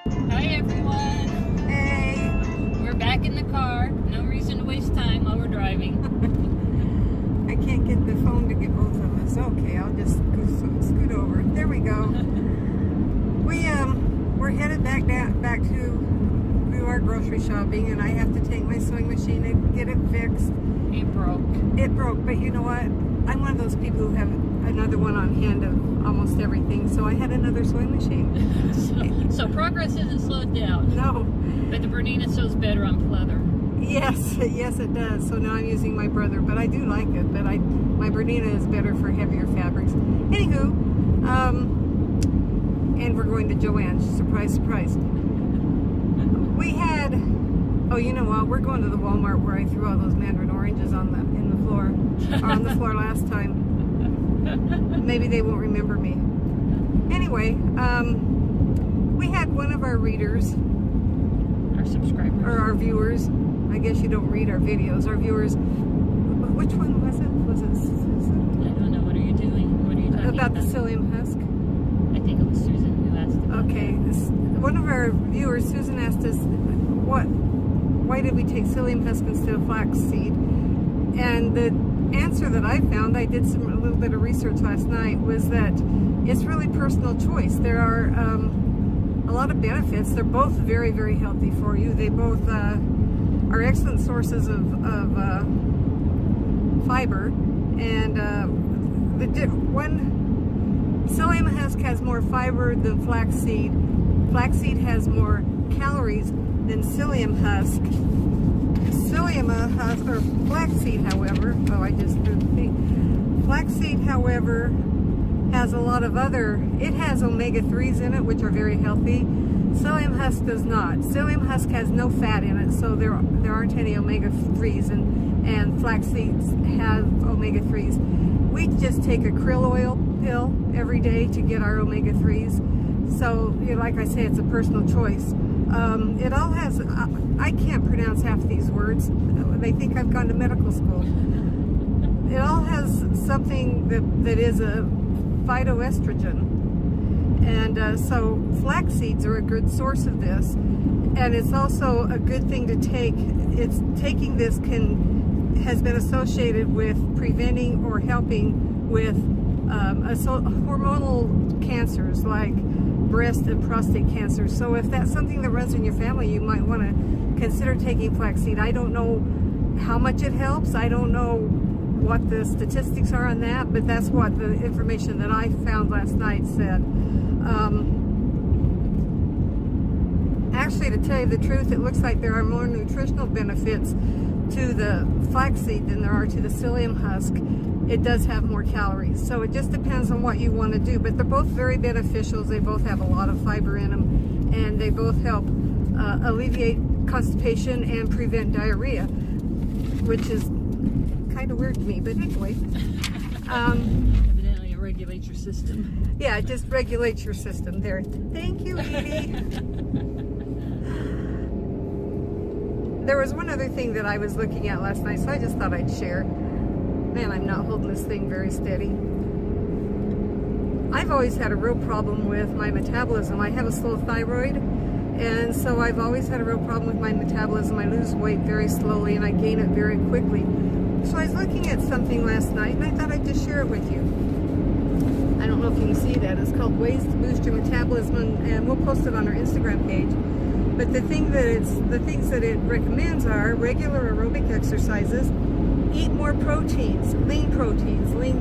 Hi everyone. Hey. We're back in the car. No reason to waste time while we're driving. I can't get the phone to get both of us. Okay, I'll just scoot over. There we go. We're headed back to do our grocery shopping, and I have to take my sewing machine and get it fixed. It broke. It broke, but you know what? I'm one of those people who have another one on hand of almost everything, so I had another sewing machine. so progress isn't slowed down. No. But the Bernina sews better on pleather. Yes, yes it does. So now I'm using my brother, but I do like it. But my Bernina is better for heavier fabrics. Anywho, and we're going to Joann's. Surprise, surprise. We had, oh, you know what? We're going to the Walmart where I threw all those mandarin oranges on the floor last time. Maybe they won't remember me. Anyway, we had one of our readers, Our subscribers. or our viewers. I guess you don't read our videos. Our viewers. Which one was it? Was it Susan? I don't know. What are you doing? What are you talking About the Psyllium Husk? I think it was Susan who asked about Okay. One of our viewers, Susan, asked us, why did we take Psyllium Husk instead of flax seed? And the answer that I found, I did a little bit of research last night, was that it's really personal choice. There are a lot of benefits. They're both very, very healthy for you. They both are excellent sources of fiber, and Psyllium Husk has more fiber than flaxseed. Flaxseed has more calories than Psyllium Husk. Psyllium Husk, or flaxseed, however, flaxseed, however, has a lot of it has omega-3s in it, which are very healthy. Psyllium Husk does not. Psyllium Husk has no fat in it, so there aren't any omega-3s, and flax seeds have omega-3s. We just take a krill oil pill every day to get our omega-3s. So, like I say, it's a personal choice. It all has, I can't pronounce half these words. They think I've gone to medical school. It all has something that is a phytoestrogen. And so flax seeds are a good source of this, and it's also a good thing to take. Taking this has been associated with preventing or helping with hormonal cancers like breast and prostate cancer. So if that's something that runs in your family, you might want to consider taking flaxseed. I don't know how much it helps. I don't know what the statistics are on that, but that's what the information that I found last night said. Actually, to tell you the truth, it looks like there are more nutritional benefits to the flaxseed than there are to the Psyllium Husk. It does have more calories, so it just depends on what you want to do, but they're both very beneficial. They both have a lot of fiber in them, and they both help alleviate constipation and prevent diarrhea, which is kind of weird to me, but anyway. Evidently, it regulates your system. Yeah, it just regulates your system there. Thank you, Edie. There was one other thing that I was looking at last night, so I just thought I'd share. Man, I'm not holding this thing very steady. I've always had a real problem with my metabolism. I have a slow thyroid, and so I've always had a real problem with my metabolism. I lose weight very slowly, and I gain it very quickly. So I was looking at something last night, and I thought I'd just share it with you. I don't know if you can see that. It's called Ways to Boost Your Metabolism, and we'll post it on our Instagram page. But the things that it recommends are regular aerobic exercises, eat more proteins, lean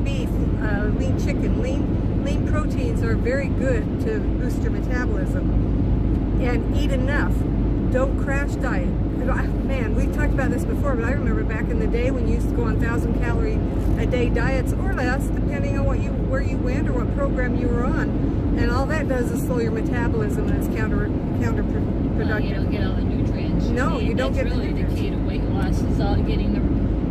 beef, lean chicken. Lean proteins are very good to boost your metabolism. And eat enough. Don't crash diet. Man, we've talked about this before, but I remember back in the day when you used to go on 1,000-calorie a day diets or less, depending on where you went or what program you were on. And all that does is slow your metabolism, and it's counterproductive. Well, you don't get all the nutrients. No, you don't get the nutrients. That's really the key to weight loss, is all getting the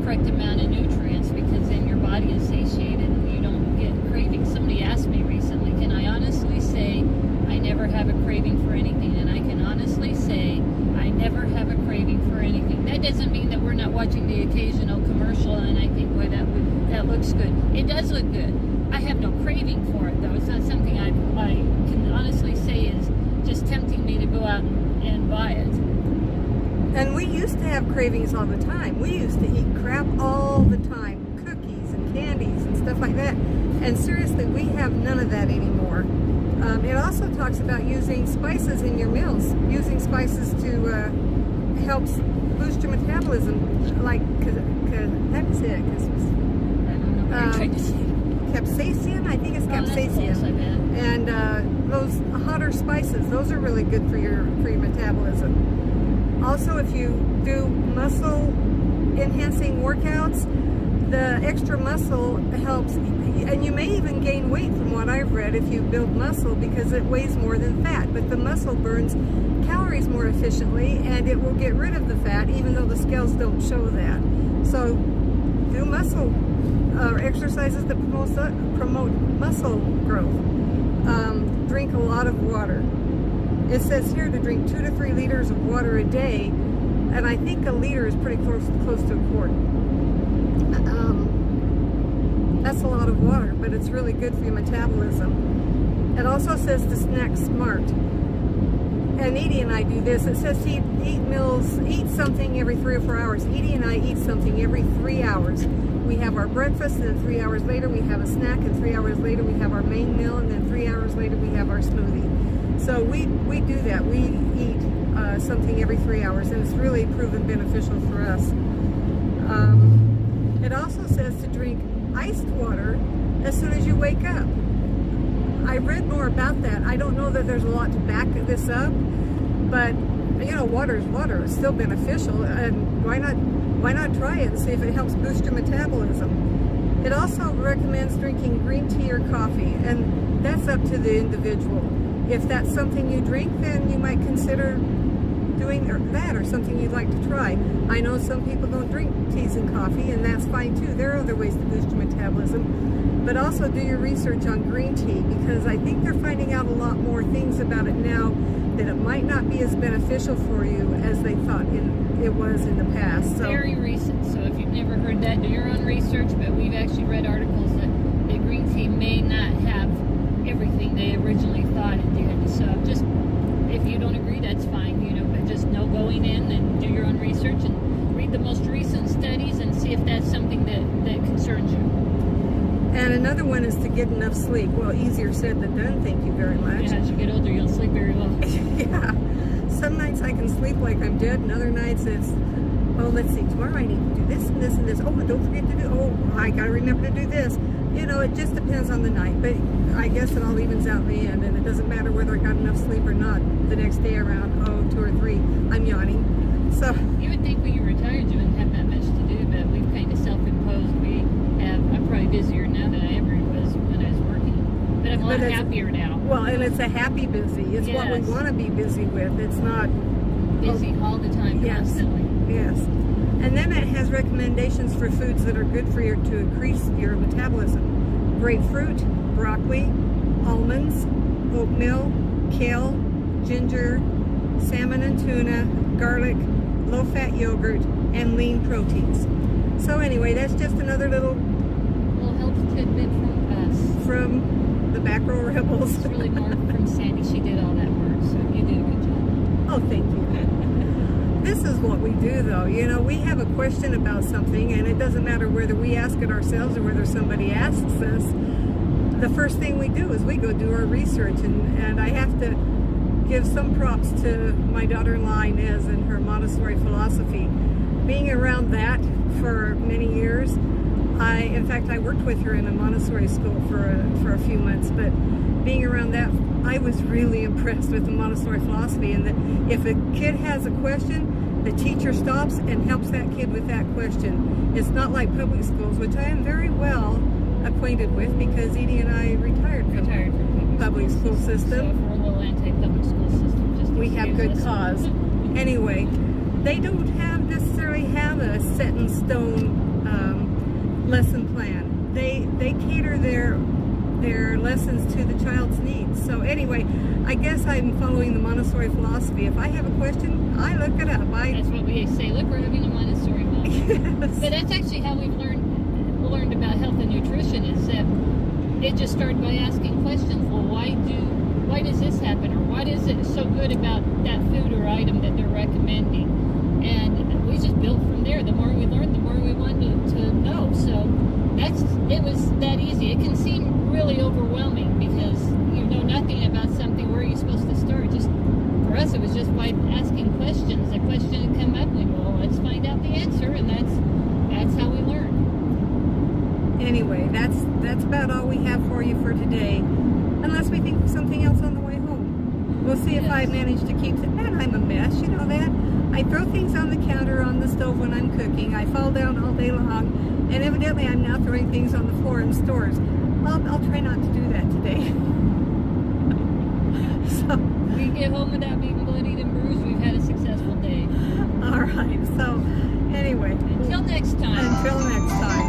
correct amount of nutrients, because then your body is satiated and you don't get cravings. Somebody asked me recently, can I honestly say I never have a craving for anything? And I can honestly say I never have a craving for anything. That doesn't mean that we're not watching the occasional commercial and I think, boy, that looks good. It does look good. I have no craving for it, though. It's not something I can honestly say is just tempting me to go out and buy it. And we used to have cravings all the time. We used to eat crap all the time, cookies and candies and stuff like that. And seriously, we have none of that anymore. It also talks about using spices in your meals, using spices to helps boost your metabolism, like how do you say it? I don't know what you're trying to say. Capsaicin, I think it's Oh, that's capsaicin. close, I bet. And those hotter spices, those are really good for your metabolism. Also, if you do muscle enhancing workouts, the extra muscle helps, and you may even gain weight from what I've read if you build muscle, because it weighs more than fat, but the muscle burns calories more efficiently and it will get rid of the fat, even though the scales don't show that. So do muscle exercises that promote muscle growth. Drink a lot of water. It says here to drink 2 to 3 liters of water a day, and I think a liter is pretty close to a quart. That's a lot of water, but it's really good for your metabolism. It also says to snack smart. And Edie and I do this. It says to eat something every 3 or 4 hours. Edie and I eat something every 3 hours. We have our breakfast, and then 3 hours later we have a snack, and 3 hours later we have our main meal, and then 3 hours later we have our smoothie. So we do that. We eat something every 3 hours, and it's really proven beneficial for us. It also says to drink iced water as soon as you wake up. I read more about that. I don't know that there's a lot to back this up, but you know, water is water. It's still beneficial, and why not try it and see if it helps boost your metabolism. It also recommends drinking green tea or coffee, and that's up to the individual. If that's something you drink, then you might consider doing that, or something you'd like to try. I know some people don't drink teas and coffee, and that's fine too. There are other ways to boost your metabolism. But also do your research on green tea, because I think they're finding out a lot more things about it now, that it might not be as beneficial for you as they thought it was in the past. So, very recent, so if you've never heard that, do your own research, but we've actually read articles that green tea may not have everything they originally thought it did. So just, if you don't agree, that's fine, you know, but just know going in and do your own research and read the most recent studies and see if that's something that concerns you. And another one is to get enough sleep. Well, easier said than done, thank you very much. Yeah, as you get older, you'll sleep very well. Yeah. Some nights I can sleep like I'm dead, and other nights it's, oh, let's see, tomorrow I need to do this and this and this. Oh, and don't forget to do, oh, I got to remember to do this. You know, it just depends on the night. But I guess it all evens out in the end, and it doesn't matter whether I got enough sleep or not. The next day around, 2 or 3, I'm yawning. So you would think when you retired you wouldn't have that much to do, but we've kind of self-imposed. I'm probably busier now than I ever was when I was working, but I'm a lot happier now. Well, and it's a happy busy. It's what we want to be busy with. It's not busy all the time, constantly. Yes. And then it has recommendations for foods that are good for you to increase your metabolism. Grapefruit, broccoli, almonds, oatmeal, kale, ginger, salmon and tuna, garlic, low-fat yogurt, and lean proteins. So anyway, that's just another little health tidbit from us. From the Back Row Rebels. It's really more from Sandy. She did all that work, so you did a good job. Oh, thank you. This is what we do, though. You know, we have a question about something, and it doesn't matter whether we ask it ourselves or whether somebody asks us. The first thing we do is we go do our research, and I have to give some props to my daughter-in-law Inez and her Montessori philosophy. Being around that for many years, in fact, I worked with her in a Montessori school for a few months, but being around that, I was really impressed with the Montessori philosophy, and that if a kid has a question, the teacher stops and helps that kid with that question. It's not like public schools, which I am very well acquainted with, because Edie and I retired from public school system. So if we're a little anti-public school system, just we have good cause. Anyway, they don't necessarily have a set in stone lesson plan. They cater their lessons to the child's needs. So anyway, I guess I'm following the Montessori philosophy. If I have a question, I look it up. That's what we say. Look, we're having a Montessori moment. Yes. But that's actually how we've learned about health and nutrition, is that it just started by asking questions. Well, why why does this happen, or what is it so good about that food or item that they're recommending? And we just built from there. The more we learned, the more we wanted to know. So it was that easy. It can seem really overwhelming because you know nothing about something. Where are you supposed to start? Just for us, it was just by asking questions. A question would come up, and we go, well, let's find out the answer, and that's how we learn. Anyway, that's about all we have for you for today. Unless we think of something else on the way home. We'll see if I manage to keep it. And I'm a mess, you know that? I throw things on the counter on the stove when I'm cooking. I fall down all day long. And evidently I'm now throwing things on the floor in stores. I'll try not to do that today. So we get home without being bloodied and bruised. We've had a successful day. All right. So anyway. Until next time. Until next time.